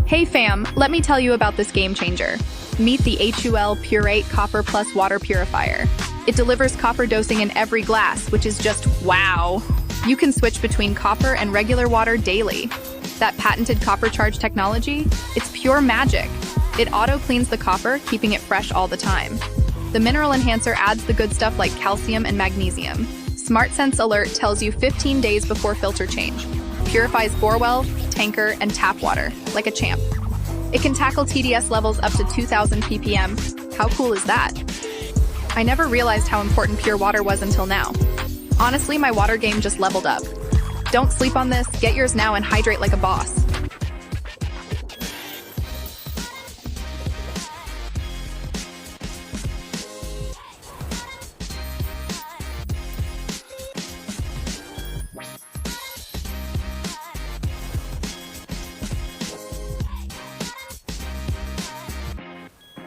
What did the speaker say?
Hey fam, let me tell you about this game changer. Meet the HUL Pureit Copper Plus Water Purifier. It delivers copper dosing in every glass, which is just wow. You can switch between copper and regular water daily. That patented copper charge technology? It's pure magic. It auto-cleans the copper, keeping it fresh all the time. The mineral enhancer adds the good stuff like calcium and magnesium. SmartSense Alert tells you 15 days before filter change. Purifies borewell, tanker, and tap water, like a champ. It can tackle TDS levels up to 2000 ppm. How cool is that? I never realized how important pure water was until now. Honestly, my water game just leveled up. Don't sleep on this, get yours now and hydrate like a boss.